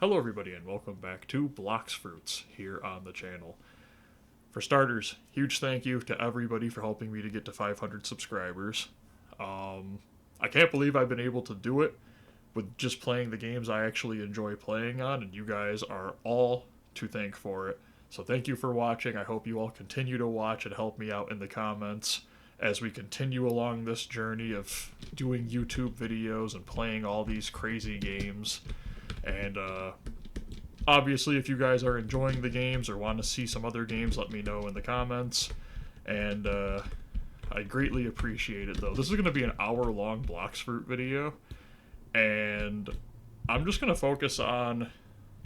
Hello everybody and welcome back to Blox Fruits here on the channel. For starters, huge thank you to everybody for helping me to get to 500 subscribers. I can't believe I've been able to do it with just playing the games I actually enjoy playing on, and you guys are all to thank for it. So thank you for watching. I hope you all continue to watch and help me out in the comments as we continue along this journey of doing YouTube videos and playing all these crazy games. And obviously, if you guys are enjoying the games or want to see some other games, let me know in the comments. And I greatly appreciate it, though. This is going to be an hour-long Blox Fruit video, and I'm just going to focus on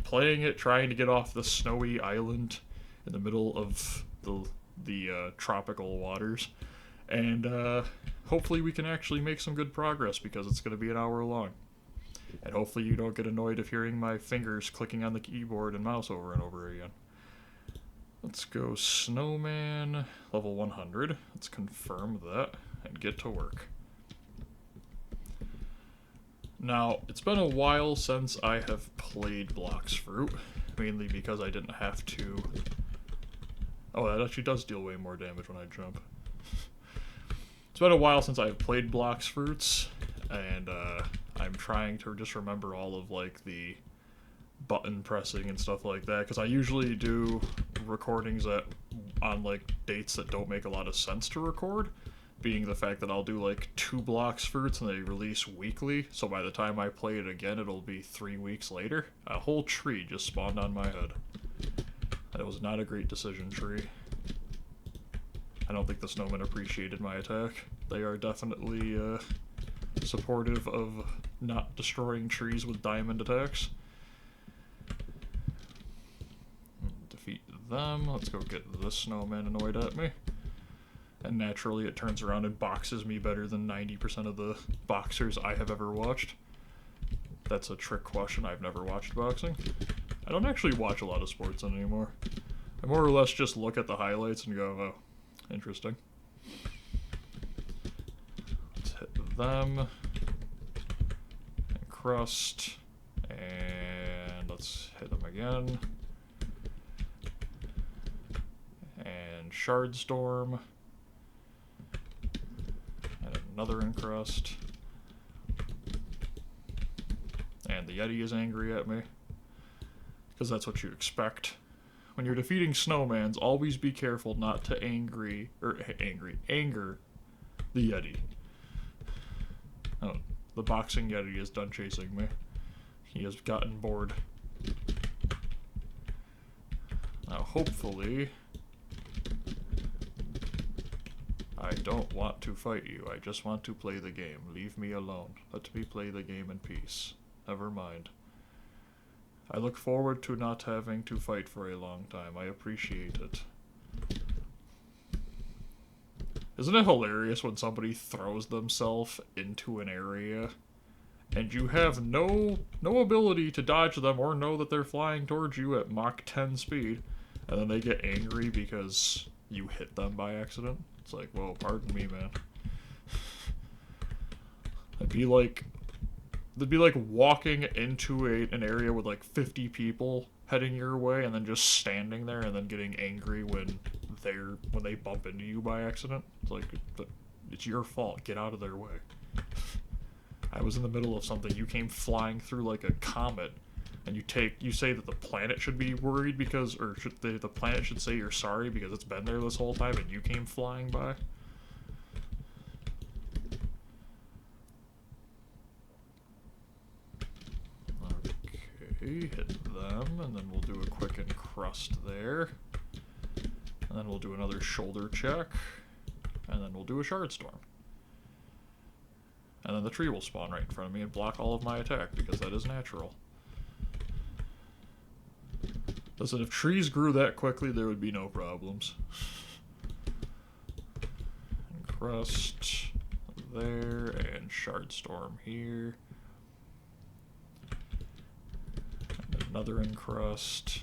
playing it, trying to get off the snowy island in the middle of the tropical waters. And hopefully we can actually make some good progress, because it's going to be an hour long. And hopefully you don't get annoyed of hearing my fingers clicking on the keyboard and mouse over and over again. Let's go Snowman, level 100. Let's confirm that and get to work. Now, it's been a while since I have played Blox Fruit, mainly because I didn't have to... Oh, that actually does deal way more damage when I jump. It's been a while since I've played Blox Fruits, and I'm trying to just remember all of like the button pressing and stuff like that, because I usually do recordings on like dates that don't make a lot of sense to record, being the fact that I'll do like 2 Blox Fruits and they release weekly, so by the time I play it again it'll be 3 weeks later. A whole tree just spawned on my head. That was not a great decision, tree. I don't think the snowmen appreciated my attack. They are definitely supportive of not destroying trees with diamond attacks. Defeat them. Let's go get this snowman annoyed at me. And naturally it turns around and boxes me better than 90% of the boxers I have ever watched. That's a trick question. I've never watched boxing. I don't actually watch a lot of sports anymore. I more or less just look at the highlights and go, oh, interesting. Let's hit them. And crust. And let's hit them again. And shard storm. And another encrust. And the Yeti is angry at me, because that's what you expect. When you're defeating snowmans, always be careful not to anger the Yeti. Oh, the boxing Yeti is done chasing me. He has gotten bored. Now, hopefully, I don't want to fight you. I just want to play the game. Leave me alone. Let me play the game in peace. Never mind. I look forward to not having to fight for a long time. I appreciate it. Isn't it hilarious when somebody throws themselves into an area and you have no ability to dodge them or know that they're flying towards you at Mach 10 speed, and then they get angry because you hit them by accident? It's like, well, pardon me, man. It'd be like walking into an area with like 50 people heading your way and then just standing there and then getting angry when they bump into you by accident. It's like, it's your fault. Get out of their way. I was in the middle of something. You came flying through like a comet, and you say that the planet should be worried because, or the planet should say you're sorry because it's been there this whole time and you came flying by. Hit them, and then we'll do a quick encrust there. And then we'll do another shoulder check. And then we'll do a shard storm. And then the tree will spawn right in front of me and block all of my attack, because that is natural. Listen, if trees grew that quickly, there would be no problems. Encrust there, and shard storm here. Another encrust,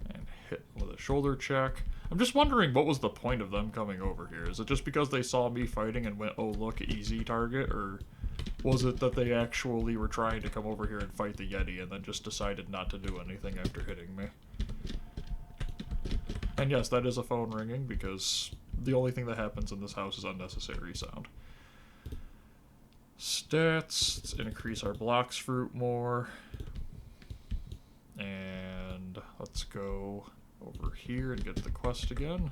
and hit with a shoulder check. I'm just wondering what was the point of them coming over here. Is it just because they saw me fighting and went, oh look, easy target, or Was it that they actually were trying to come over here and fight the Yeti and then just decided not to do anything after hitting me? And yes, that is a phone ringing because the only thing that happens in this house is unnecessary sound. Stats, let's increase our Blox fruit more. And let's go over here and get the quest again.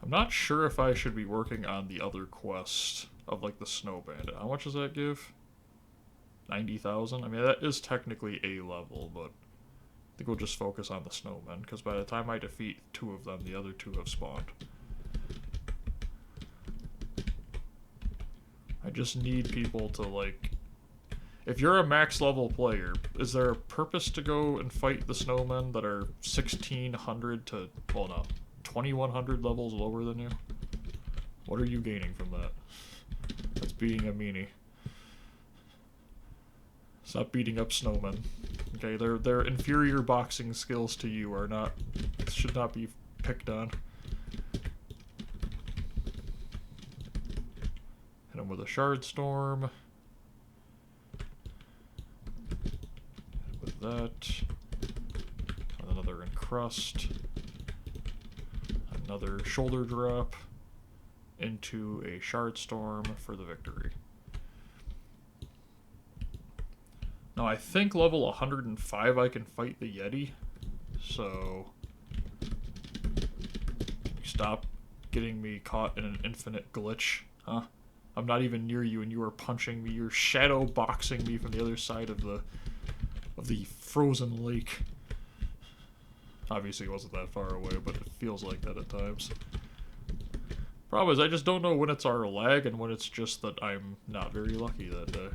I'm not sure if I should be working on the other quest of like the Snow Bandit. How much does that give? 90,000? I mean, that is technically A level, but I think we'll just focus on the snowmen, because by the time I defeat 2 of them, the other 2 have spawned. I just need people to, like... If you're a max level player, is there a purpose to go and fight the snowmen that are 1,600 to... Well, no. 2,100 levels lower than you? What are you gaining from that? That's being a meanie. Stop beating up snowmen. Okay, their inferior boxing skills to you are not... should not be picked on. Hit him with a shard storm. With that. Another encrust. Another shoulder drop. Into a shard storm for the victory. Now I think level 105 I can fight the Yeti, so stop getting me caught in an infinite glitch, huh? I'm not even near you and you are punching me, you're shadow boxing me from the other side of the frozen lake. Obviously it wasn't that far away, but it feels like that at times. Problem is I just don't know when it's our lag and when it's just that I'm not very lucky that day.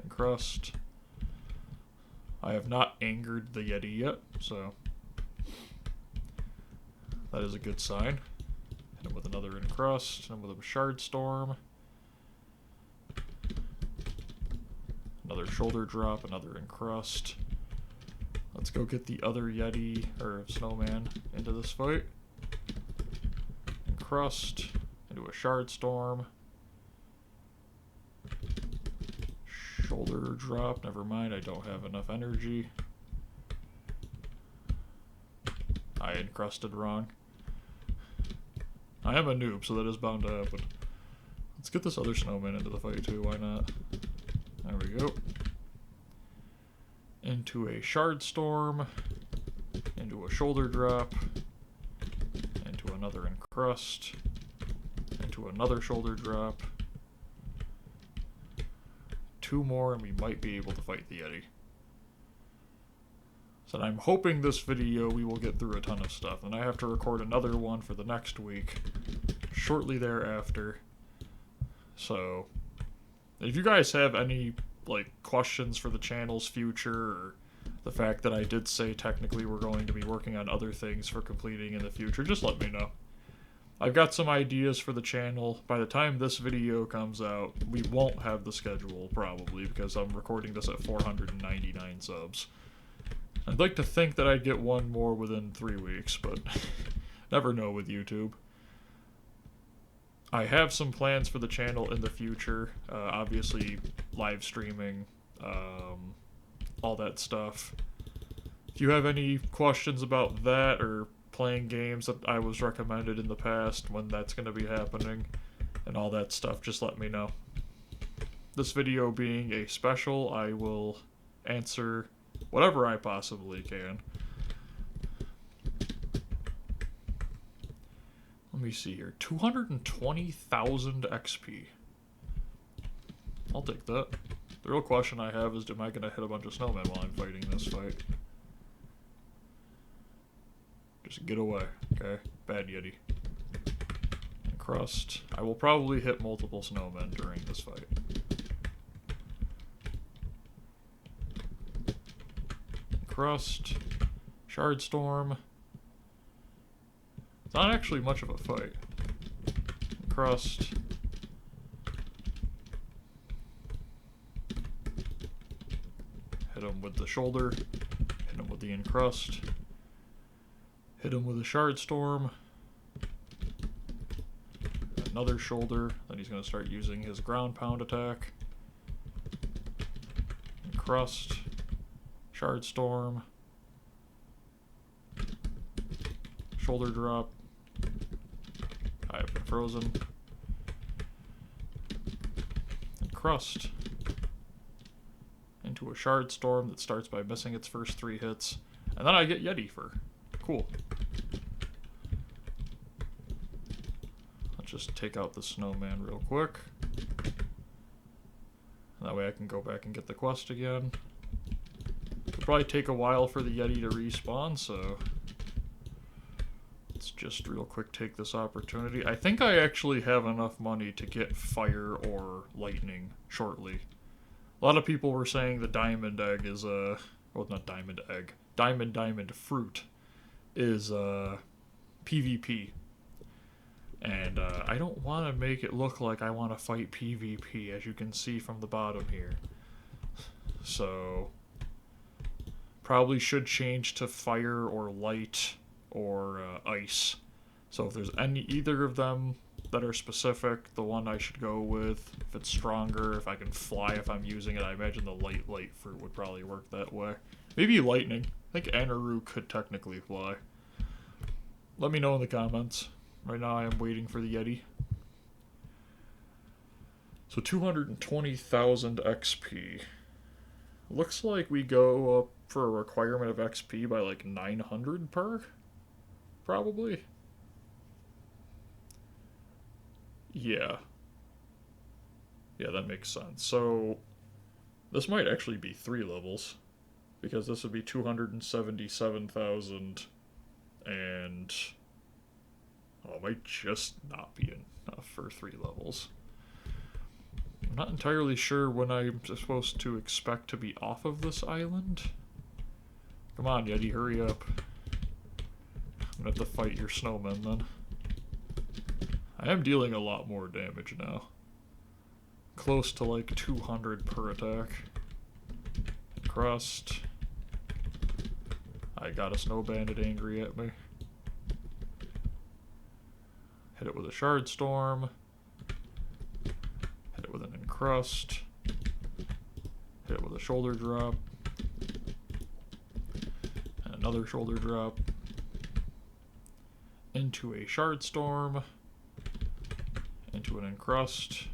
Encrust. I have not angered the Yeti yet, so that is a good sign. Hit him with another encrust, hit him with a shard storm. Another shoulder drop, another encrust. Let's go get the other Yeti, or snowman, into this fight. Encrust, into a shard storm. Shoulder drop, never mind, I don't have enough energy. I encrusted wrong. I am a noob, so that is bound to happen. Let's get this other snowman into the fight too, why not? There we go. Into a shard storm. Into a shoulder drop. Into another encrust. Into another shoulder drop. 2 more and we might be able to fight the Yeti. So I'm hoping this video we will get through a ton of stuff, and I have to record another one for the next week, shortly thereafter. So, if you guys have any, like, questions for the channel's future, or the fact that I did say technically we're going to be working on other things for completing in the future, just let me know. I've got some ideas for the channel. By the time this video comes out, we won't have the schedule, probably, because I'm recording this at 499 subs. I'd like to think that I'd get one more within 3 weeks, but never know with YouTube. I have some plans for the channel in the future, obviously live streaming, all that stuff. If you have any questions about that, or playing games that I was recommended in the past, when that's going to be happening, and all that stuff, just let me know. This video being a special, I will answer whatever I possibly can. Let me see here. 220,000 XP. I'll take that. The real question I have is, am I going to hit a bunch of snowmen while I'm fighting this fight? Just get away, okay? Bad Yeti. Crust. I will probably hit multiple snowmen during this fight. Crust. Shard Storm. It's not actually much of a fight. Crust. Hit him with the shoulder. Hit him with the encrust. Hit him with a shard storm. Another shoulder. Then he's going to start using his ground pound attack. Crust, Shard Storm, Shoulder Drop. I have been frozen. And Crust into a Shard Storm that starts by missing its first 3 hits. And then I get Yeti for. Cool. Let's just take out the snowman real quick. That way I can go back and get the quest again. It'll probably take a while for the Yeti to respawn, so let's just real quick take this opportunity. I think I actually have enough money to get fire or lightning shortly. A lot of people were saying the diamond egg is a... well, not diamond egg. Diamond fruit is PvP. And I don't want to make it look like I want to fight PvP, as you can see from the bottom here. So, probably should change to fire or light or ice. So if there's either of them that are specific, the one I should go with. If it's stronger, if I can fly if I'm using it, I imagine the light fruit would probably work that way. Maybe lightning. I think Anaru could technically fly. Let me know in the comments. Right now I am waiting for the Yeti. So 220,000 XP. Looks like we go up for a requirement of XP by like 900 per? Probably. Yeah. Yeah, that makes sense. So this might actually be 3 levels. Because this would be 277,000 and... oh, it might just not be enough for 3 levels. I'm not entirely sure when I'm supposed to expect to be off of this island. Come on, Yeti, hurry up. I'm gonna have to fight your snowmen then. I am dealing a lot more damage now. Close to like 200 per attack. Crust. I got a snow bandit angry at me. Hit it with a Shard Storm. Hit it with an Encrust. Hit it with a Shoulder Drop. And another Shoulder Drop. Into a Shard Storm. Into an Encrust.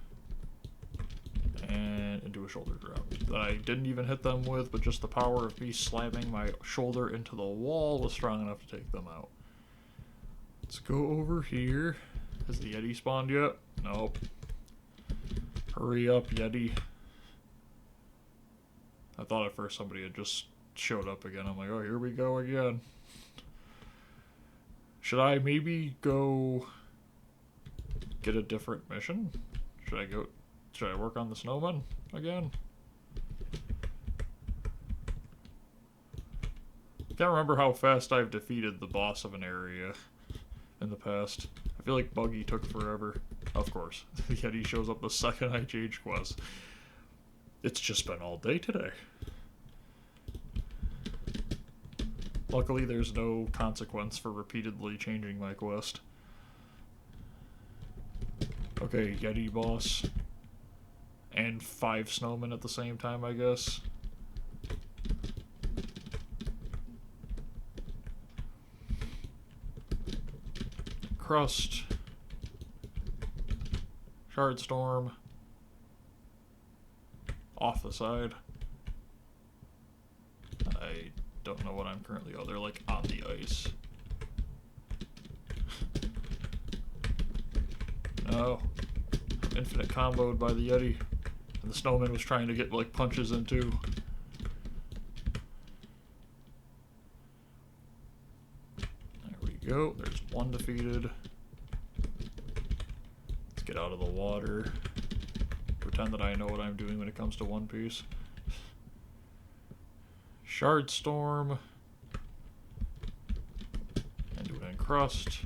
And into a Shoulder Drop. That I didn't even hit them with, but just the power of me slamming my shoulder into the wall was strong enough to take them out. Let's go over here. Has the Yeti spawned yet? Nope. Hurry up, Yeti. I thought at first somebody had just showed up again. I'm like, oh, here we go again. Should I maybe go get a different mission? Should I work on the snowman again? Can't remember how fast I've defeated the boss of an area in the past. I feel like Buggy took forever. Of course. The Yeti shows up the second I change quest. It's just been all day today. Luckily there's no consequence for repeatedly changing my quest. Okay, Yeti boss. And 5 snowmen at the same time, I guess. Crust. Shard Storm. Off the side. I don't know what I'm currently... oh, they're like on the ice. No. Infinite comboed by the Yeti. And the snowman was trying to get like punches in too. There we go. There's one defeated. Let's get out of the water. Pretend that I know what I'm doing when it comes to One Piece. Shard Storm. And do an Encrust.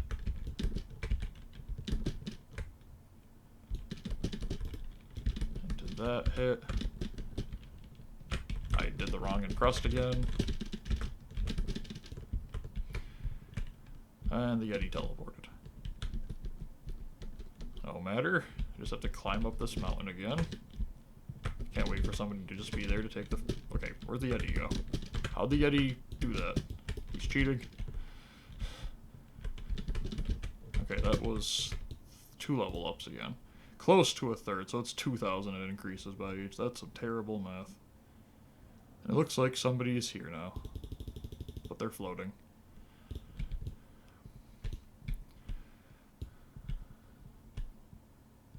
Into that hit. I did the wrong Encrust again. And the Yeti teleported. No matter. I just have to climb up this mountain again. Can't wait for somebody to just be there to take the... okay, Where'd the Yeti go? How'd the Yeti do that? He's cheating. Okay, that was 2 level ups again. Close to a third, so it's 2,000 it increases by each. That's some terrible math. It looks like somebody's here now. But they're floating.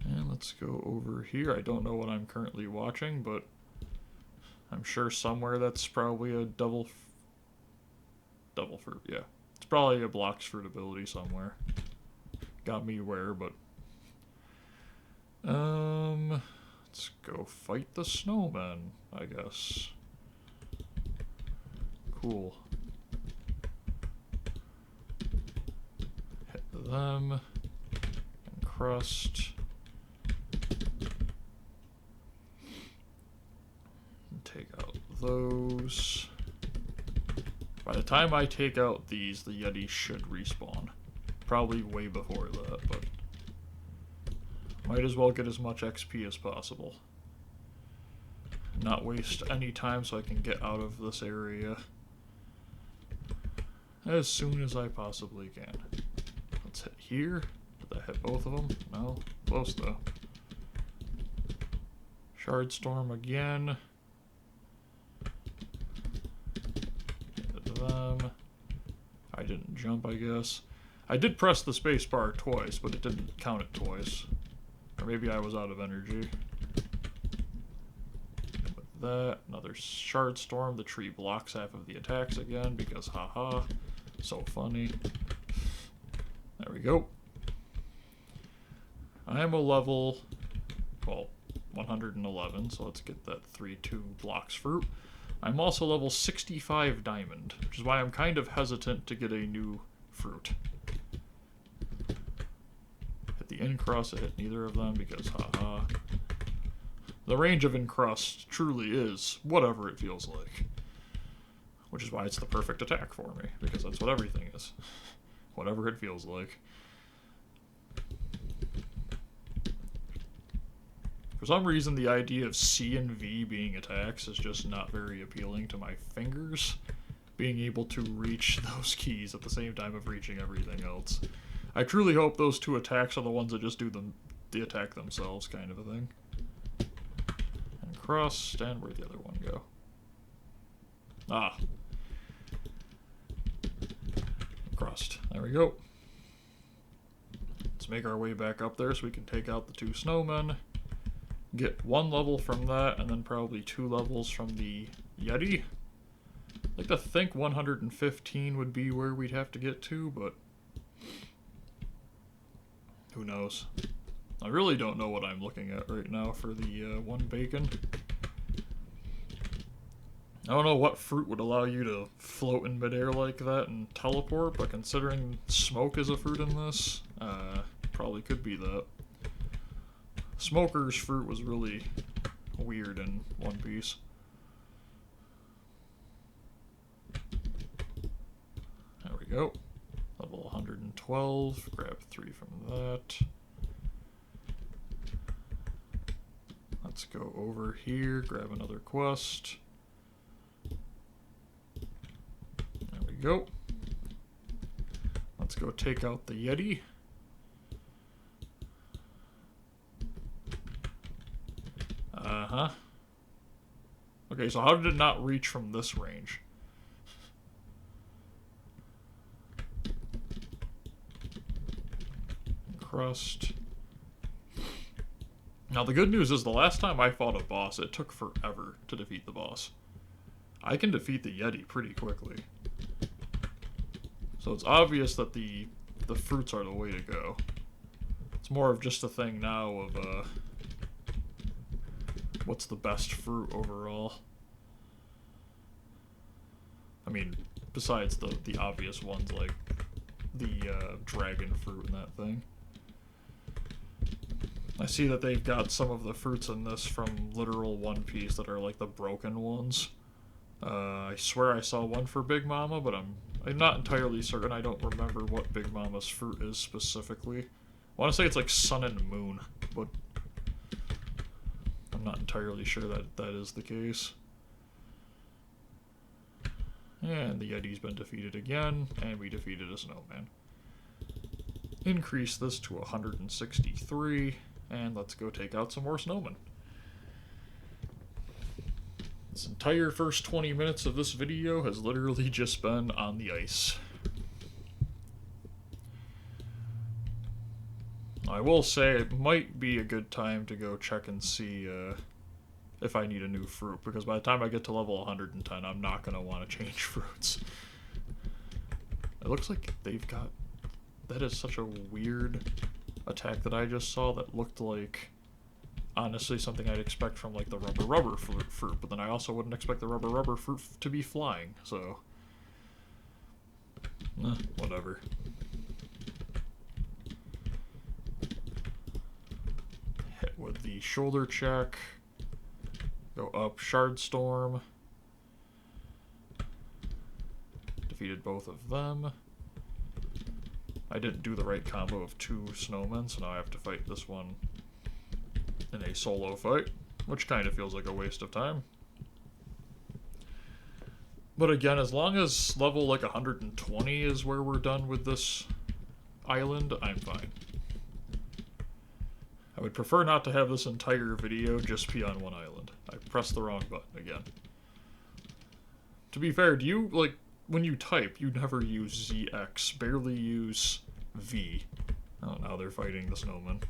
And let's go over here. I don't know what I'm currently watching, but I'm sure somewhere that's probably a double fruit, yeah. It's probably a Blox fruit ability somewhere. Got me where, but let's go fight the snowmen, I guess. Cool. Hit them. And crust. And take out those. By the time I take out these, the Yeti should respawn. Probably way before that, but might as well get as much XP as possible. Not waste any time so I can get out of this area as soon as I possibly can. Let's hit here. Did that hit both of them? No. Close though. Shard Storm again. Hit them. I didn't jump, I guess. I did press the space bar twice, but it didn't count it twice. Or maybe I was out of energy. With that, another Shard Storm. The tree blocks half of the attacks again because haha, so funny. There we go. I am a level, well, 111, so let's get that 3-2 Blox fruit. I'm also level 65 diamond, which is why I'm kind of hesitant to get a new fruit. Hit the Encrust, I hit neither of them because haha. The range of Encrust truly is whatever it feels like. Which is why it's the perfect attack for me, because that's what everything is. Whatever it feels like. For some reason, the idea of C and V being attacks is just not very appealing to my fingers. Being able to reach those keys at the same time of reaching everything else. I truly hope those 2 attacks are the ones that just do the attack themselves, kind of a thing. And crust, and where'd the other one go? Ah. Crust. There we go. Let's make our way back up there so we can take out the 2 snowmen. Get 1 level from that, and then probably 2 levels from the Yeti. I'd like to think 115 would be where we'd have to get to, but who knows? I really don't know what I'm looking at right now for the 1 bacon. I don't know what fruit would allow you to float in midair like that and teleport, but considering smoke is a fruit in this, probably could be that. Smoker's fruit was really weird in One Piece. There we go. Level 112. Grab 3 from that. Let's go over here, grab another quest. There we go. Let's go take out the Yeti. Uh-huh. Okay, so how did it not reach from this range? Crust. Now the good news is the last time I fought a boss, it took forever to defeat the boss. I can defeat the Yeti pretty quickly. So it's obvious that the fruits are the way to go. It's more of just a thing now of, what's the best fruit overall? I mean, besides the obvious ones like the dragon fruit and that thing. I see that they've got some of the fruits in this from literal One Piece that are like the broken ones. I swear I saw one for Big Mama, but I'm not entirely certain. I don't remember what Big Mama's fruit is specifically. I want to say it's like Sun and Moon, but I'm not entirely sure that that is the case. And the Yeti's been defeated again, and we defeated a snowman. Increase this to 163, and let's go take out some more snowmen. This entire first 20 minutes of this video has literally just been on the ice. I will say it might be a good time to go check and see if I need a new fruit, because by the time I get to level 110, I'm not going to want to change fruits. It looks like they've got... That is such a weird attack that I just saw that looked like, honestly, something I'd expect from like the rubber fruit, but then I also wouldn't expect the rubber fruit to be flying, so... whatever. Hit with the shoulder check. Go up Shard Storm. Defeated both of them. I didn't do the right combo of 2 snowmen, so now I have to fight this one in a solo fight, which kind of feels like a waste of time. But again, as long as level like 120 is where we're done with this island, I'm fine. I would prefer not to have this entire video just be on one island. I pressed the wrong button again. To be fair, do you, like, when you type, you never use ZX, barely use V. Oh, now they're fighting the snowman.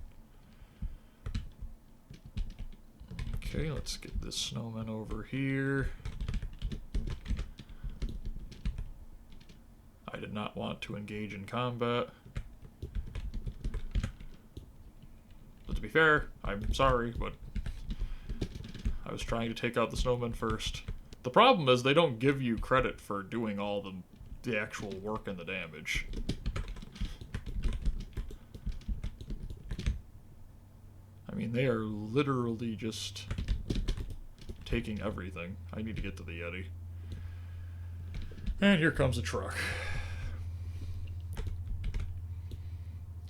Okay, let's get this snowman over here. I did not want to engage in combat. But to be fair, I'm sorry, but I was trying to take out the snowman first. The problem is they don't give you credit for doing all the actual work and the damage. I mean, they are literally just taking everything. I need to get to the Yeti. And here comes a truck.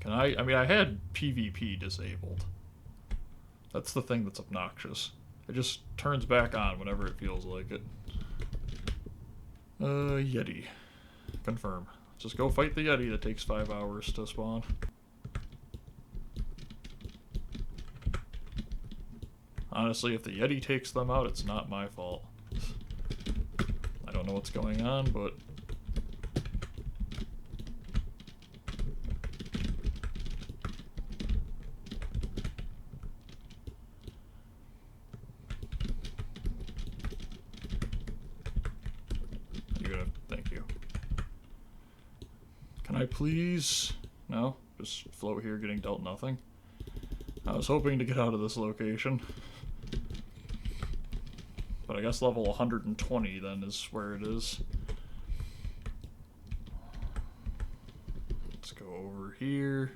Can I mean, I had PvP disabled. That's the thing that's obnoxious. It just turns back on whenever it feels like it. Yeti. Confirm. Just go fight the Yeti that takes 5 hours to spawn. Honestly, if the Yeti takes them out, it's not my fault. I don't know what's going on, but... Thank you. Can I please... No? Just float here getting dealt nothing? I was hoping to get out of this location. But I guess level 120 then is where it is. Let's go over here.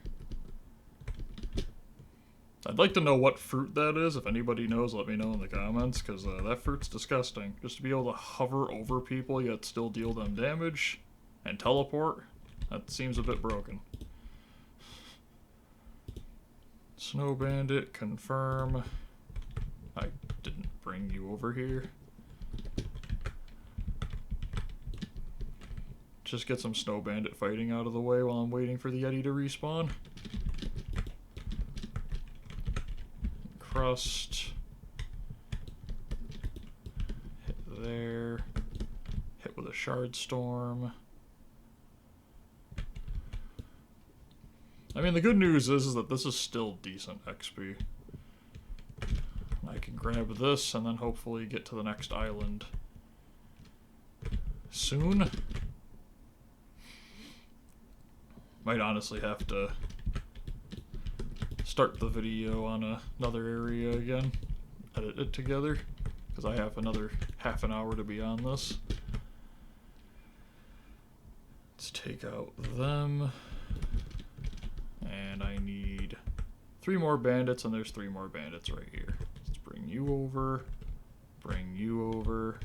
I'd like to know what fruit that is. If anybody knows, let me know in the comments, because that fruit's disgusting. Just to be able to hover over people yet still deal them damage and teleport, that seems a bit broken. Snow Bandit, confirm. I didn't bring you over here. Just get some Snow Bandit fighting out of the way while I'm waiting for the Yeti to respawn. Crust. Hit there. Hit with a Shard Storm. I mean, the good news is that this is still decent XP. I can grab this and then hopefully get to the next island soon. Might honestly have to start the video on another area again, edit it together, because I have another half an hour to be on this. Let's take out them, and I need 3 more bandits, and there's 3 more bandits right here. Let's bring you over, bring you over.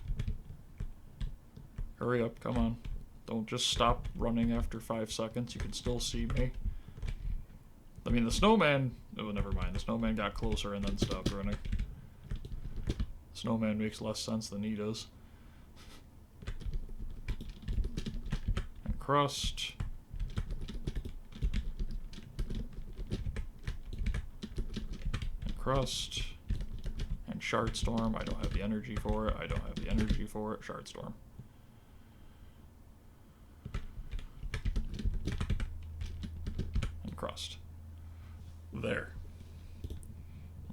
Hurry up, come on. Don't just stop running after 5 seconds, you can still see me. I mean, the snowman... Oh, never mind. The snowman got closer and then stopped running. Snowman makes less sense than he does. Crust. And Crust. And Shardstorm. I don't have the energy for it. I don't have the energy for it. Shardstorm. And Crust. There.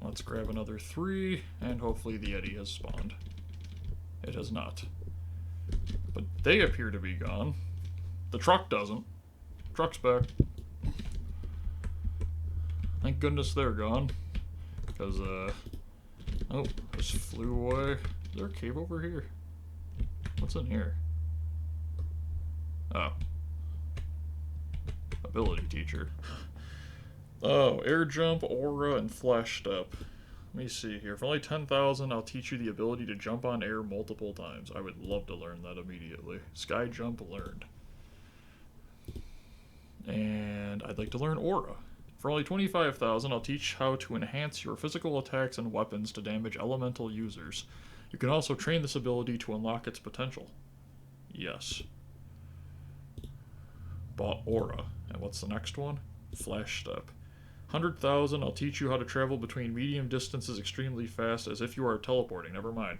Let's grab another 3, and hopefully the Yeti has spawned. It has not. But they appear to be gone. The truck doesn't. Truck's back. Thank goodness they're gone. Because, oh, just flew away. Is there a cave over here? What's in here? Oh. Ability teacher. Oh, air jump, aura, and flash step. Let me see here. For only 10,000, I'll teach you the ability to jump on air multiple times. I would love to learn that immediately. Sky jump learned. And I'd like to learn aura. For only 25,000, I'll teach how to enhance your physical attacks and weapons to damage elemental users. You can also train this ability to unlock its potential. Yes. Bought aura. And what's the next one? Flash step. 100,000, I'll teach you how to travel between medium distances extremely fast as if you are teleporting. Never mind.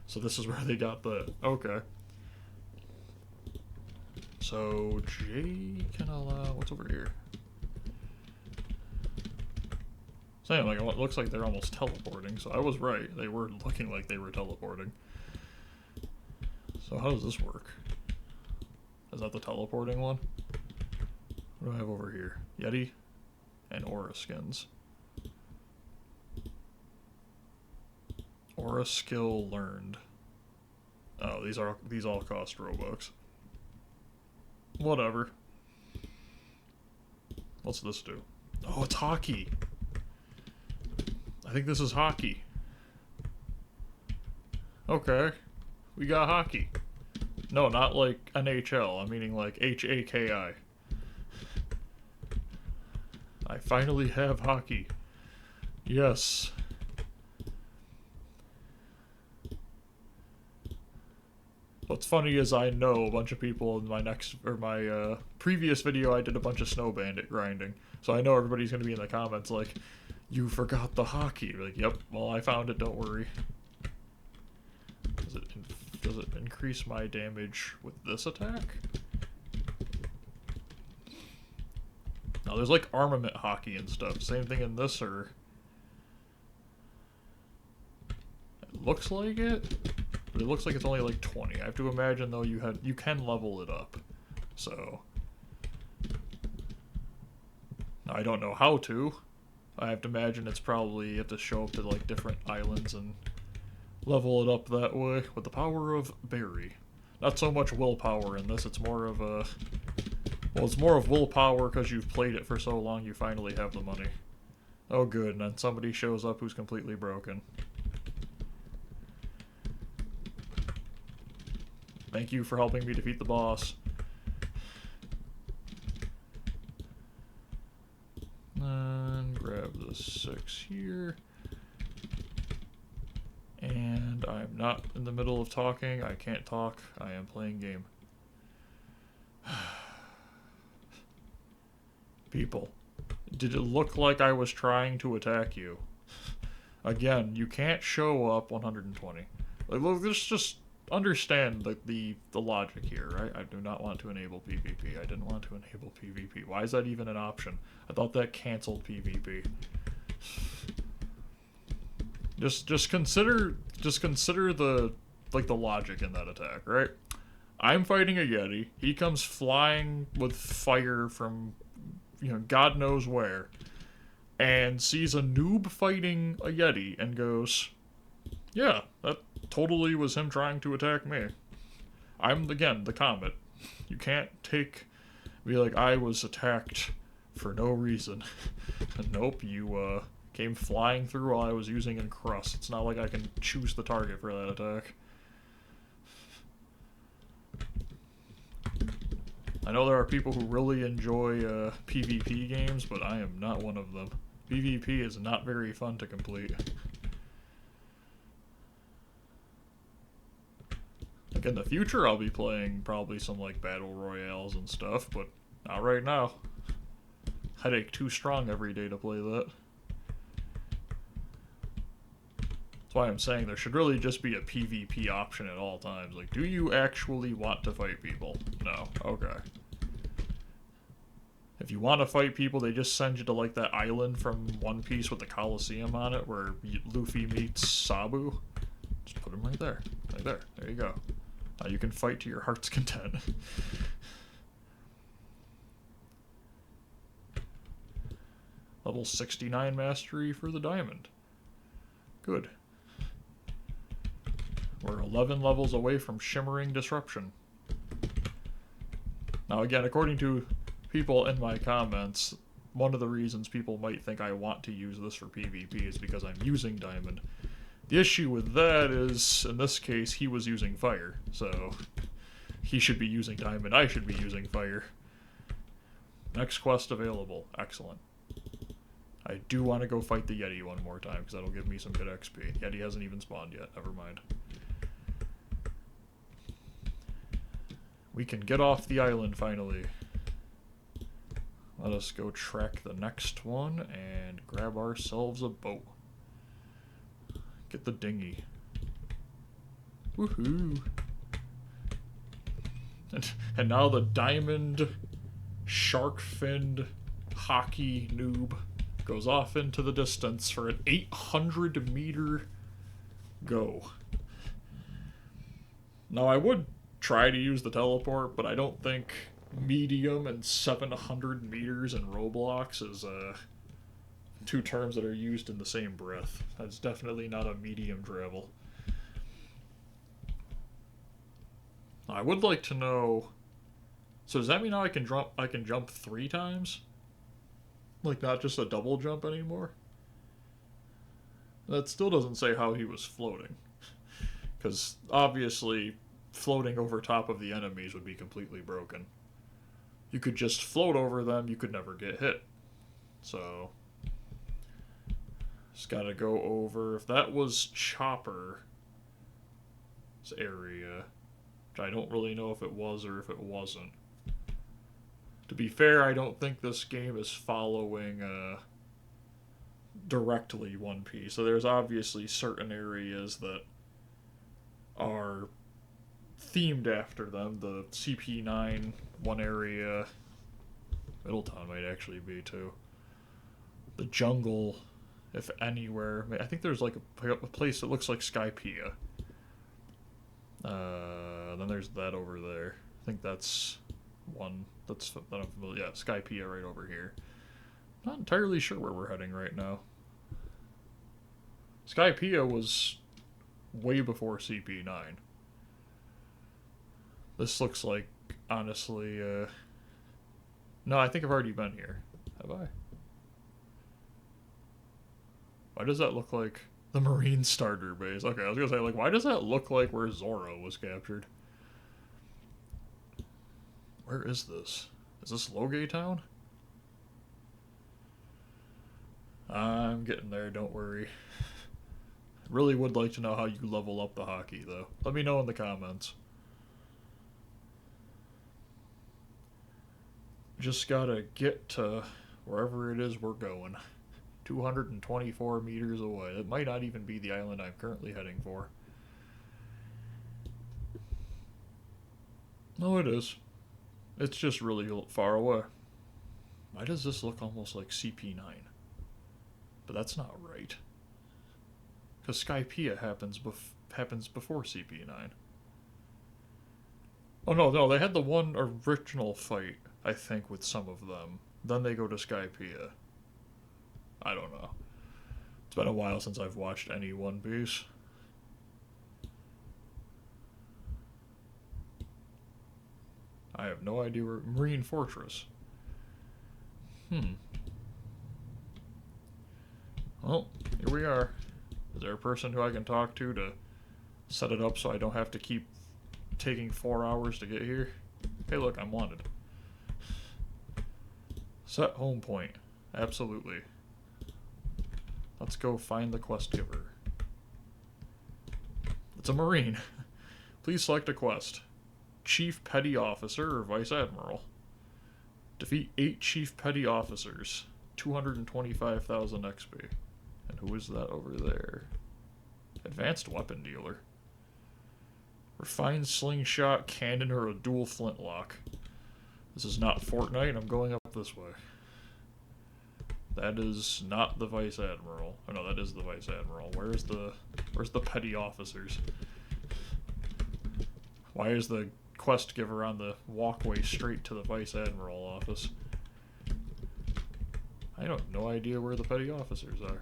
So this is where they got the... Okay. So, J can allow... What's over here? Saying, like, it looks like they're almost teleporting, so I was right. They were looking like they were teleporting. So how does this work? Is that the teleporting one? What do I have over here? Yeti? And aura skins. Aura skill learned. Oh, these all cost Robux. Whatever. What's this do? Oh, it's hockey. I think this is hockey. Okay. We got hockey. No, not like NHL. I'm meaning like HAKI. I finally have hockey. Yes. What's funny is I know a bunch of people in my previous video I did a bunch of Snow Bandit grinding. So I know everybody's gonna be in the comments like, you forgot the hockey. Like, yep, well I found it, don't worry. Does it increase my damage with this attack? No, there's like armament hockey and stuff. Same thing in this, or... It looks like it, but it looks like it's only like 20. I have to imagine though you can level it up. So... Now, I don't know how to. I have to imagine it's probably, you have to show up to like different islands and level it up that way with the power of berry. Not so much willpower in this, it's more of a... Well, it's more of willpower because you've played it for so long you finally have the money. Oh good, and then somebody shows up who's completely broken. Thank you for helping me defeat the boss. And grab the 6 here. And I'm not in the middle of talking. I can't talk. I am playing game. People, did it look like I was trying to attack you? Again, you can't show up 120. Like, look, just understand the logic here, right? I do not want to enable PvP. I didn't want to enable PvP. Why is that even an option? I thought that canceled PvP. Just consider the logic in that attack, right? I'm fighting a Yeti. He comes flying with fire from, God knows where, and sees a noob fighting a Yeti and goes, yeah, that totally was him trying to attack me. I'm, again, the Comet. You can't be like, I was attacked for no reason. Nope, you, came flying through while I was using Encrust. It's not like I can choose the target for that attack. I know there are people who really enjoy PvP games, but I am not one of them. PvP is not very fun to complete. Like in the future, I'll be playing probably some like battle royales and stuff, but not right now. Headache too strong every day to play that. That's why I'm saying there should really just be a PvP option at all times. Like, do you actually want to fight people? No. Okay. If you want to fight people, they just send you to like that island from One Piece with the Coliseum on it where Luffy meets Sabu. Just put him right there. Right there. There you go. Now you can fight to your heart's content. Level 69 mastery for the diamond. Good. We're 11 levels away from shimmering disruption. Now again, according to people in my comments, one of the reasons people might think I want to use this for PvP is because I'm using diamond. The issue with that is, in this case, he was using fire, so he should be using diamond, I should be using fire. Next quest available. Excellent. I do want to go fight the Yeti one more time, because that'll give me some good XP. Yeti hasn't even spawned yet, never mind. We can get off the island, finally. Let us go track the next one and grab ourselves a boat. Get the dinghy. Woohoo! And now the diamond shark-finned hockey noob goes off into the distance for an 800-meter go. Now I would try to use the teleport, but I don't think medium and 700 meters in Roblox is two terms that are used in the same breath. That's definitely not a medium travel. I would like to know. So does that mean now I can jump 3 times? Like not just a double jump anymore? That still doesn't say how he was floating. Because obviously floating over top of the enemies would be completely broken. You could just float over them, you could never get hit. So just gotta go over. If that was Chopper's area, which I don't really know if it was or if it wasn't. To be fair, I don't think this game is following directly One Piece. So there's obviously certain areas that are themed after them. The CP9 one area, Middletown might actually be too. The jungle, if anywhere. I think there's like a place that looks like Skypiea. Then there's that over there. I think that's one that I'm familiar. Yeah, Skypiea right over here. Not entirely sure where we're heading right now. Skypiea was way before CP9. This looks like, honestly, no, I think I've already been here. Have I? Why does that look like the Marine starter base? Okay, I was gonna say, like, why does that look like where Zoro was captured? Where is this? Is this Logay Town? I'm getting there, don't worry. Really would like to know how you level up the hockey, though. Let me know in the comments. Just gotta get to wherever it is we're going. 224 meters away. It might not even be the island I'm currently heading for. No, it is. It's just really far away. Why does this look almost like CP9? But that's not right. Because Skypiea happens before CP9. Oh no, they had the one original fight, I think, with some of them. Then they go to Skypiea. I don't know. It's been a while since I've watched any One Piece. I have no idea where... Marine Fortress. Well, here we are. Is there a person who I can talk to set it up so I don't have to keep taking 4 hours to get here? Hey look, I'm wanted. Set home point. Absolutely. Let's go find the quest giver. It's a Marine. Please select a quest. Chief Petty Officer or Vice Admiral. Defeat 8 Chief Petty Officers. 225,000 XP. And who is that over there? Advanced Weapon Dealer. Refined Slingshot, Cannon, or a Dual Flintlock. This is not Fortnite. I'm going up this way. That is not the Vice Admiral. Oh no, that is the Vice Admiral. Where's the Petty Officers? Why is the quest giver on the walkway straight to the Vice Admiral office? I have no idea where the Petty Officers are.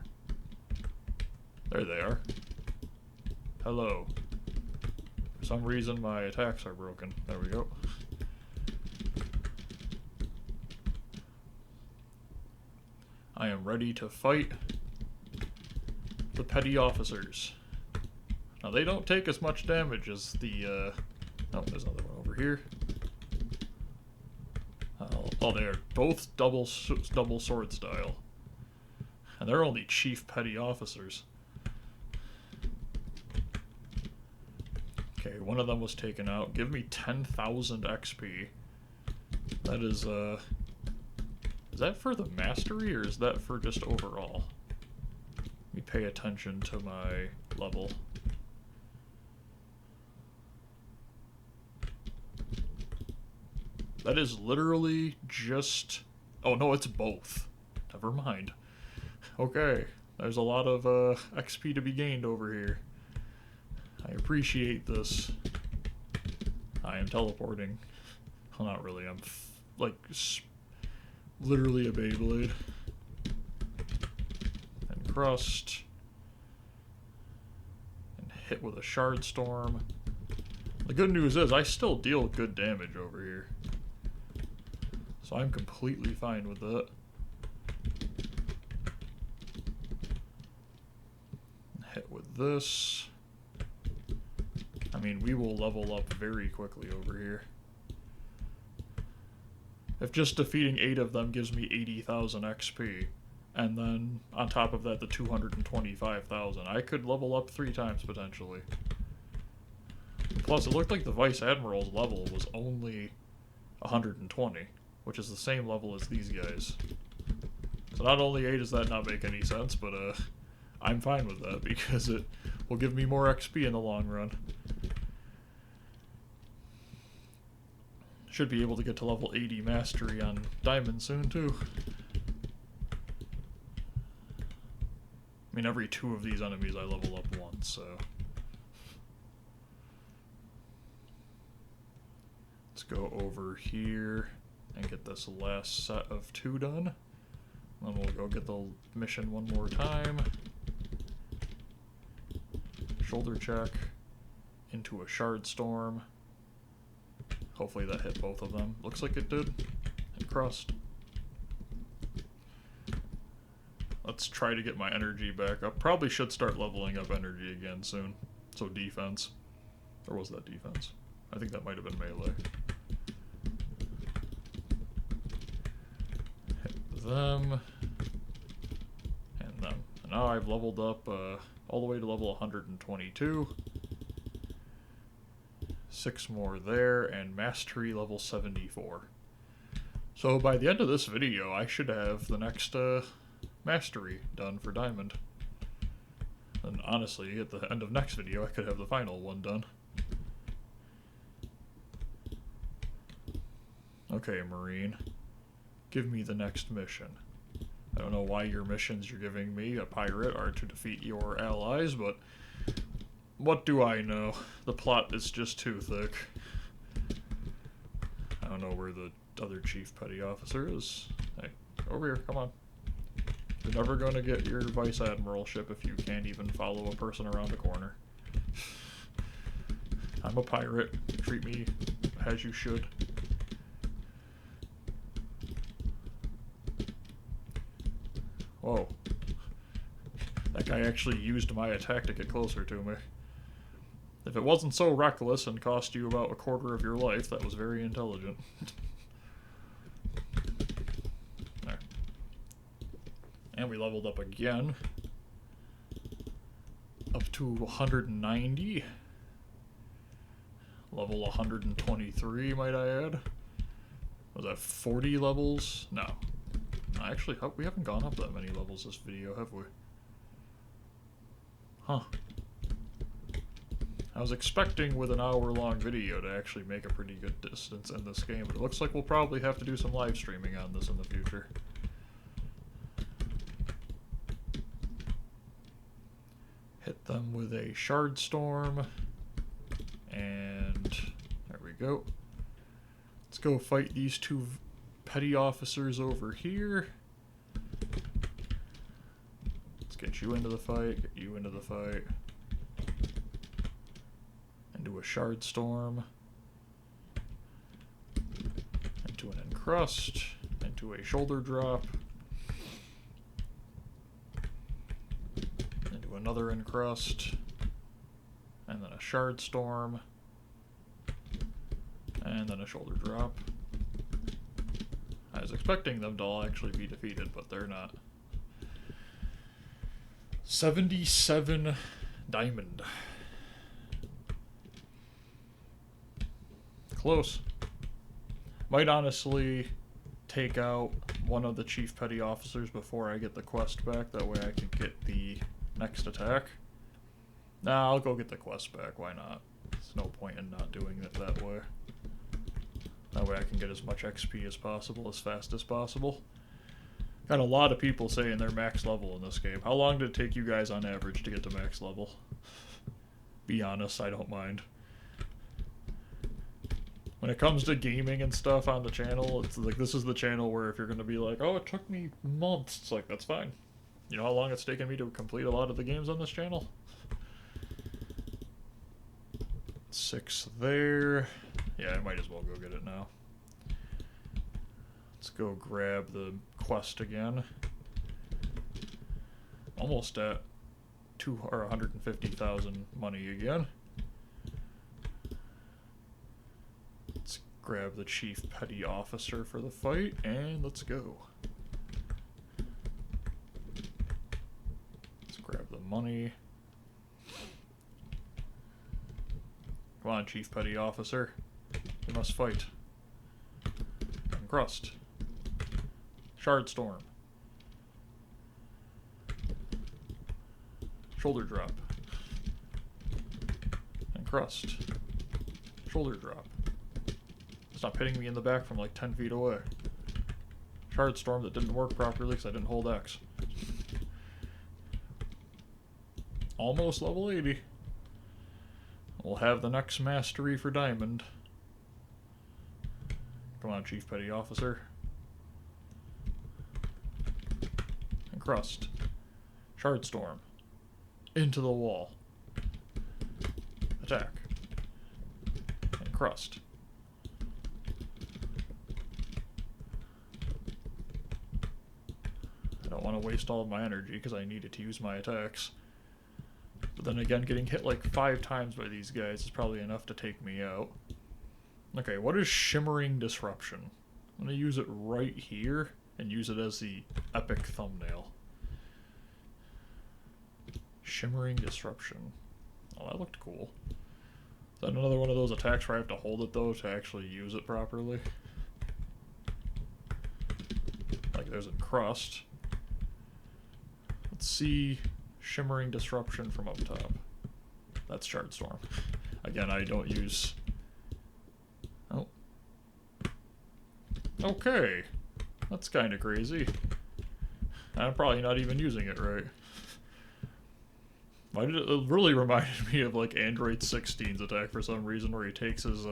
There they are. Hello. For some reason my attacks are broken. There we go. I am ready to fight the Petty Officers. Now they don't take as much damage as the, oh, there's another one over here. Oh, they're both double sword style. And they're only Chief Petty Officers. Okay, one of them was taken out. Give me 10,000 XP. That is that for the mastery, or is that for just overall? Let me pay attention to my level. That is literally just... Oh no, it's both. Never mind. Okay, there's a lot of XP to be gained over here. I appreciate this. I am teleporting. Well, not really. I'm like literally a Beyblade. And crust. And hit with a shard storm. The good news is I still deal good damage over here. So I'm completely fine with that. Hit with this. I mean, we will level up very quickly over here. If just defeating 8 of them gives me 80,000 XP, and then on top of that the 225,000, I could level up 3 times potentially. Plus, it looked like the Vice Admiral's level was only 120, which is the same level as these guys. So not only does that not make any sense, but I'm fine with that because it will give me more XP in the long run. Should be able to get to level 80 mastery on Diamond soon too. I mean, every 2 of these enemies I level up once, so... Let's go over here and get this last set of 2 done. Then we'll go get the mission one more time. Shoulder check into a shard storm. Hopefully that hit both of them. Looks like it did. And crust. Let's try to get my energy back up. Probably should start leveling up energy again soon. So defense. Or was that defense? I think that might have been melee. Hit them. And them. And now I've leveled up all the way to level 122. 6 more there, and mastery level 74. So by the end of this video, I should have the next mastery done for Diamond. And honestly, at the end of next video, I could have the final one done. Okay, Marine. Give me the next mission. I don't know why your missions you're giving me, a pirate, are to defeat your allies, but... What do I know? The plot is just too thick. I don't know where the other Chief Petty Officer is. Hey, over here, come on. You're never going to get your Vice Admiralship if you can't even follow a person around a corner. I'm a pirate. Treat me as you should. Whoa. That guy actually used my attack to get closer to me. If it wasn't so reckless and cost you about 1/4 of your life, that was very intelligent. There. And we leveled up again. Up to 190. Level 123, might I add. Was that 40 levels? No. Actually, we haven't gone up that many levels this video, have we? Huh. I was expecting with an hour-long video to actually make a pretty good distance in this game, but it looks like we'll probably have to do some live streaming on this in the future. Hit them with a shard storm, and there we go. Let's go fight these two petty officers over here. Let's get you into the fight, get you into the fight. Into a shard storm. Into an encrust. Into a shoulder drop. Into another encrust. And then a shard storm. And then a shoulder drop. I was expecting them to all actually be defeated, but they're not. 77 diamond. Close. Might honestly take out one of the chief petty officers before I get the quest back. That way I can get the next attack. Nah, I'll go get the quest back. Why not? There's no point in not doing it that way. That way I can get as much XP as possible, as fast as possible. Got a lot of people saying they're max level in this game. How long did it take you guys on average to get to max level? Be honest, I don't mind. When it comes to gaming and stuff on the channel, it's like this is the channel where if you're going to be like, oh, it took me months, it's like, that's fine. You know how long it's taken me to complete a lot of the games on this channel? 6 there. Yeah, I might as well go get it now. Let's go grab the quest again. Almost at 150,000 money again. Let's grab the chief petty officer for the fight, and let's go. Let's grab the money. Come on, chief petty officer. We must fight. Encrust. Shard storm. Shoulder drop. Encrust. Shoulder drop. Stop hitting me in the back from like 10 feet away. Shard storm that didn't work properly because I didn't hold X. Almost level 80. We'll have the next mastery for diamond. Come on, chief petty officer. Encrust. Shard storm. Into the wall. Attack. Encrust. I don't want to waste all of my energy because I need it to use my attacks. But then again, getting hit like 5 times by these guys is probably enough to take me out. Okay, what is Shimmering Disruption? I'm going to use it right here and use it as the epic thumbnail. Shimmering Disruption. Oh, that looked cool. Is that another one of those attacks where I have to hold it, though, to actually use it properly? Like, there's a crust. Let's see Shimmering Disruption from up top. That's Shard Storm. Again, I don't use... Oh. Okay. That's kind of crazy. I'm probably not even using it right. Why did it really reminded me of like Android 16's attack for some reason, where he takes his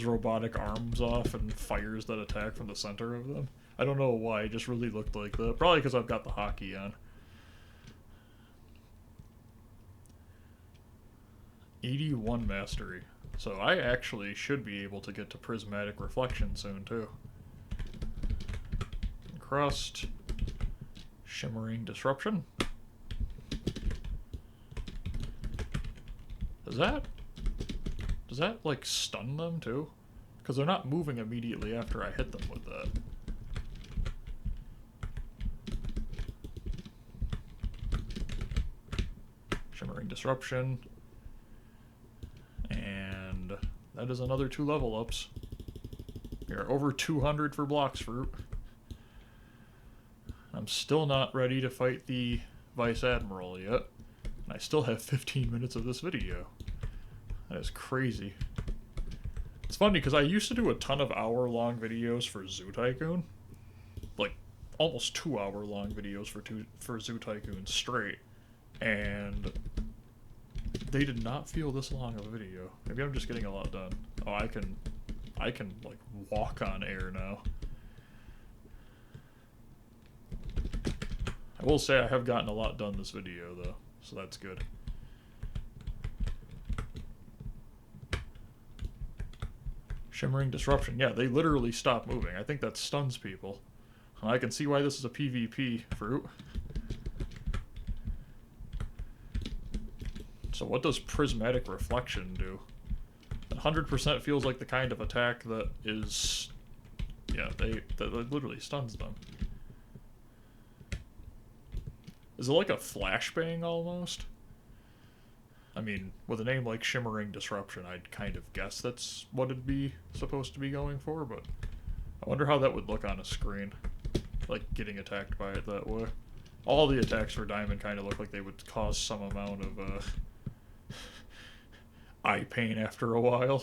robotic arms off and fires that attack from the center of them. I don't know why, it just really looked like that. Probably because I've got the hockey on. 81 mastery. So I actually should be able to get to prismatic reflection soon too. Crust. Shimmering Disruption. Does that like stun them too? Because they're not moving immediately after I hit them with that. Shimmering Disruption. And that is another 2 level ups. We are over 200 for Blox Fruit. I'm still not ready to fight the Vice Admiral yet. And I still have 15 minutes of this video. That is crazy. It's funny because I used to do a ton of hour-long videos for Zoo Tycoon. Like, almost 2-hour-long videos for Zoo Tycoon straight. And they did not feel this long of a video. Maybe I'm just getting a lot done. Oh, I can like walk on air now. I will say I have gotten a lot done this video though, so that's good. Shimmering Disruption. Yeah, they literally stop moving. I think that stuns people. I can see why this is a PvP fruit. So what does Prismatic Reflection do? 100% feels like the kind of attack that is... Yeah, that literally stuns them. Is it like a flashbang almost? I mean, with a name like Shimmering Disruption, I'd kind of guess that's what it'd be supposed to be going for, but I wonder how that would look on a screen. Like, getting attacked by it that way. All the attacks for Diamond kind of look like they would cause some amount of, eye pain after a while.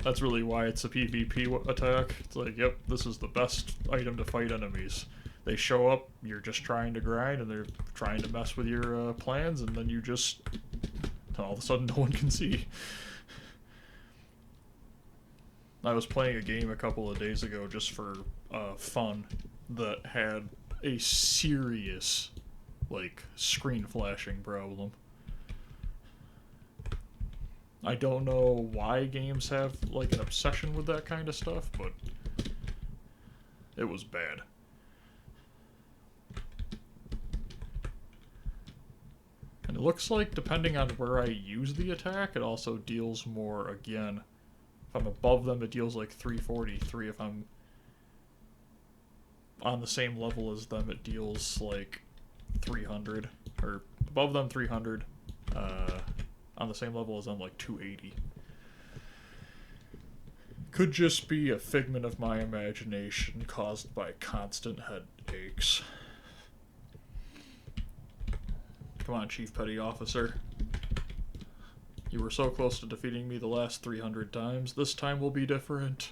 That's really why it's a PvP attack. It's like, yep, this is the best item to fight enemies. They show up, you're just trying to grind, and they're trying to mess with your plans, and then you just... all of a sudden no one can see. I was playing a game a couple of days ago just for fun that had a serious, like, screen flashing problem. I don't know why games have, like, an obsession with that kind of stuff, but it was bad. And it looks like, depending on where I use the attack, it also deals more again. If I'm above them, it deals like 343. If I'm on the same level as them, it deals like 300. Or above them, 300. On the same level as them, like 280. Could just be a figment of my imagination caused by constant headaches. Come on, Chief Petty Officer. You were so close to defeating me the last 300 times. This time will be different.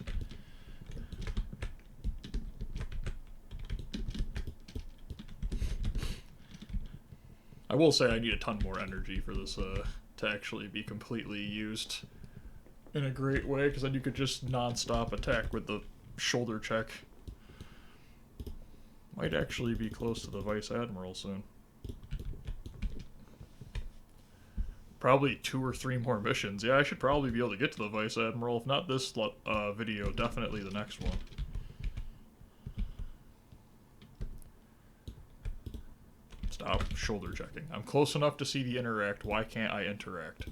I will say I need a ton more energy for this to actually be completely used in a great way, because then you could just non-stop attack with the shoulder check. Might actually be close to the Vice Admiral soon. Probably 2 or 3 more missions. Yeah, I should probably be able to get to the Vice Admiral. If not this video, definitely the next one. Stop shoulder checking. I'm close enough to see the interact. Why can't I interact?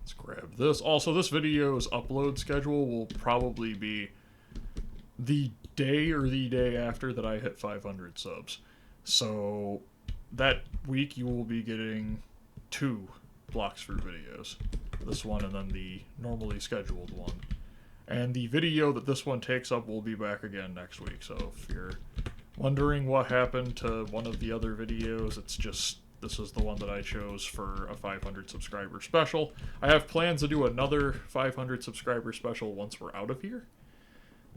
Let's grab this. Also, this video's upload schedule will probably be the day or the day after that I hit 500 subs. So that week you will be getting 2 Blox Fruit videos. This one and then the normally scheduled one. And the video that this one takes up will be back again next week. So if you're wondering what happened to one of the other videos, it's just, this is the one that I chose for a 500 subscriber special. I have plans to do another 500 subscriber special once we're out of here.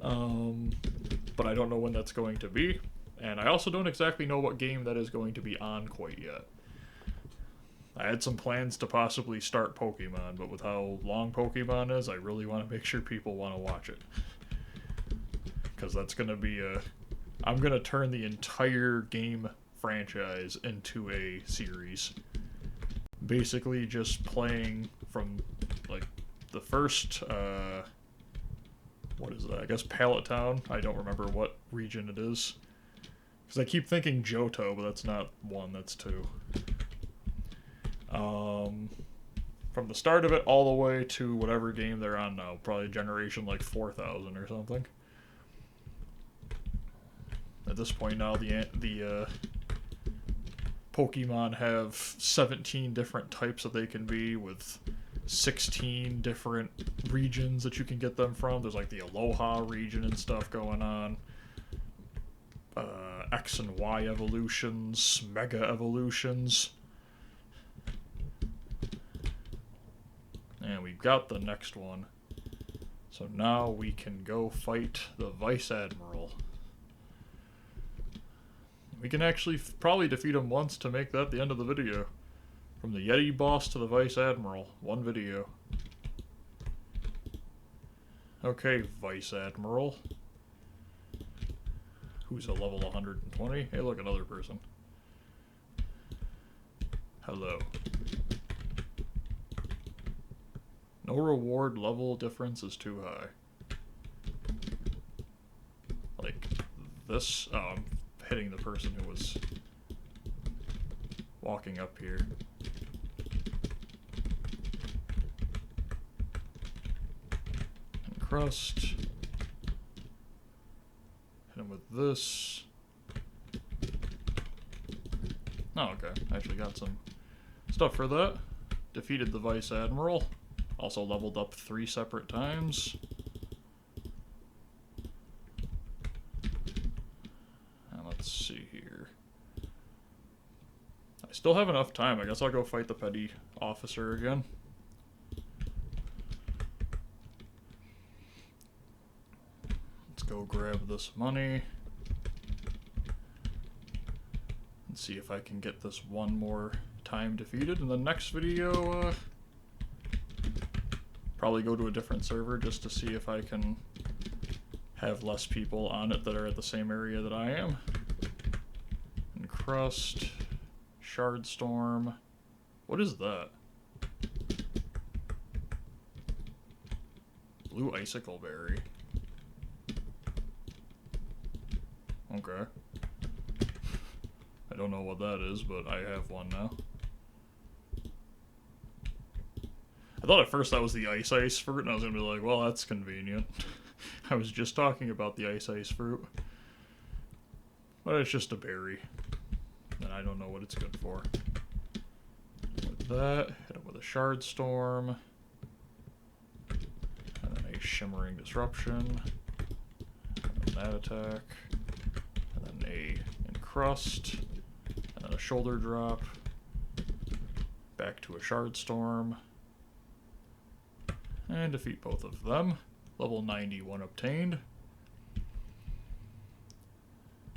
But I don't know when that's going to be. And I also don't exactly know what game that is going to be on quite yet. I had some plans to possibly start Pokemon, but with how long Pokemon is, I really want to make sure people want to watch it. Because that's going to be a... I'm going to turn the entire game franchise into a series. Basically just playing from, like, the first, what is that? I guess Pallet Town. I don't remember what region it is. Because I keep thinking Johto, but that's not 1, that's 2. From the start of it all the way to whatever game they're on now. Probably generation like 4000 or something. At this point now, the Pokemon have 17 different types that they can be, with 16 different regions that you can get them from. There's like the Aloha region and stuff going on. X and Y evolutions, Mega evolutions. And we've got the next one. So now we can go fight the Vice Admiral. We can actually probably defeat him once to make that the end of the video. From the Yeti boss to the Vice Admiral. One video. Okay, Vice Admiral. Who's a level 120? Hey, look, another person. Hello. No reward level difference is too high. Like this. Oh, I'm hitting the person who was walking up here. And crust. Hit him with this. Oh, okay. I actually got some stuff for that. Defeated the Vice Admiral. Also leveled up 3 separate times. And let's see here. I still have enough time. I guess I'll go fight the petty officer again. Let's go grab this money. And see if I can get this one more time defeated. In the next video, probably go to a different server just to see if I can have less people on it that are at the same area that I am. And crust, shard storm. What is that? Blue icicle berry. Okay. I don't know what that is, but I have one now. I thought at first that was the ice fruit, and I was gonna be like, well, that's convenient. I was just talking about the ice fruit. But it's just a berry. And I don't know what it's good for. With that, hit it with a shard storm. And then a shimmering disruption. And then that attack. And then a encrust. And then a shoulder drop. Back to a shard storm. And defeat both of them. Level 91 obtained.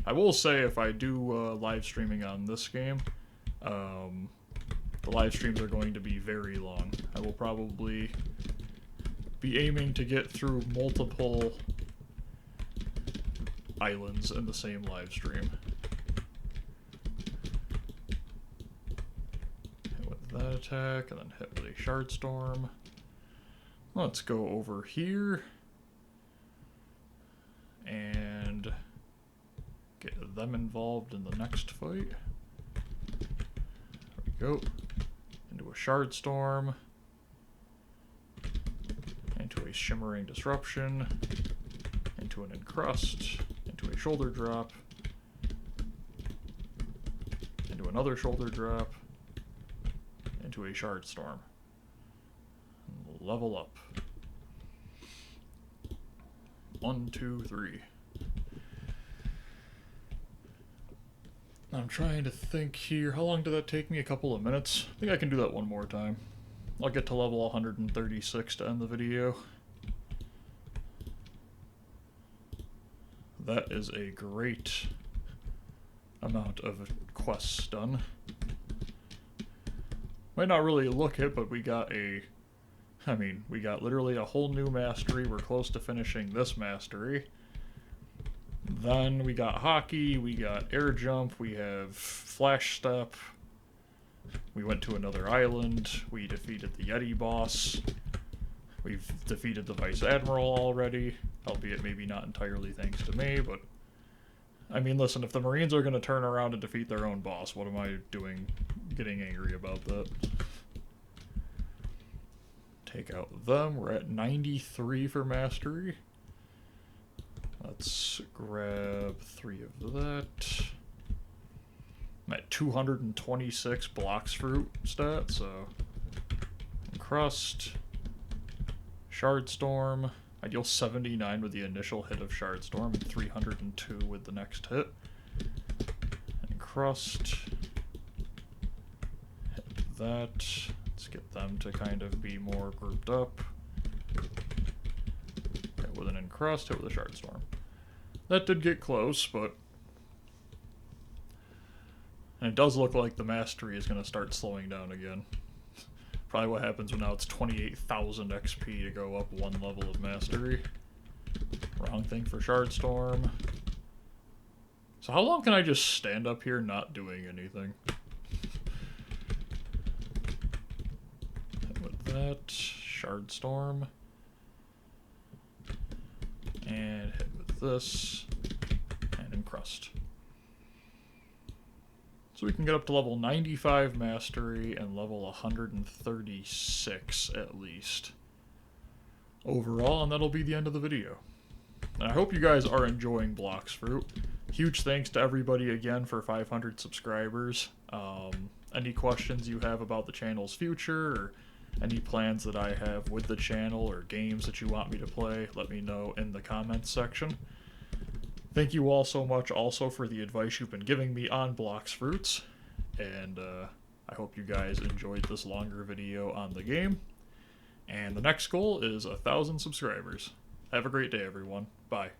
I will say if I do live streaming on this game, the live streams are going to be very long. I will probably be aiming to get through multiple islands in the same live stream. Hit with that attack, and then hit with a shard storm. Let's go over here and get them involved in the next fight. There we go. Into a shard storm. Into a shimmering disruption. Into an encrust. Into a shoulder drop. Into another shoulder drop. Into a shard storm. Level up. 1, 2, 3. I'm trying to think here. How long did that take me? A couple of minutes? I think I can do that one more time. I'll get to level 136 to end the video. That is a great amount of quests done. Might not really look it, but we got we got literally a whole new mastery. We're close to finishing this mastery. Then we got hockey, we got air jump, we have flash step. We went to another island. We defeated the Yeti boss. We've defeated the Vice Admiral already, albeit maybe not entirely thanks to me, but I mean, listen, if the Marines are going to turn around and defeat their own boss, what am I doing getting angry about that? Take out them. We're at 93 for mastery. Let's grab 3 of that. I'm at 226 Blox fruit stat, so Encrust. Shardstorm. I deal 79 with the initial hit of Shardstorm and 302 with the next hit. Encrust. Hit that. Let's get them to kind of be more grouped up. Hit with an Encrust, hit with a Shardstorm. That did get close, but... And it does look like the mastery is going to start slowing down again. Probably what happens when now it's 28,000 XP to go up one level of mastery. Wrong thing for Shardstorm. So how long can I just stand up here not doing anything? Hit with that. Shardstorm. And hit with this. And Encrust. So we can get up to level 95 mastery and level 136 at least overall, and that'll be the end of the video. And I hope you guys are enjoying Blox Fruit. Huge thanks to everybody again for 500 subscribers. Any questions you have about the channel's future, or any plans that I have with the channel, or games that you want me to play, let me know in the comments section. Thank you all so much also for the advice you've been giving me on Blox Fruits, and I hope you guys enjoyed this longer video on the game. And the next goal is 1,000 subscribers. Have a great day, everyone. Bye.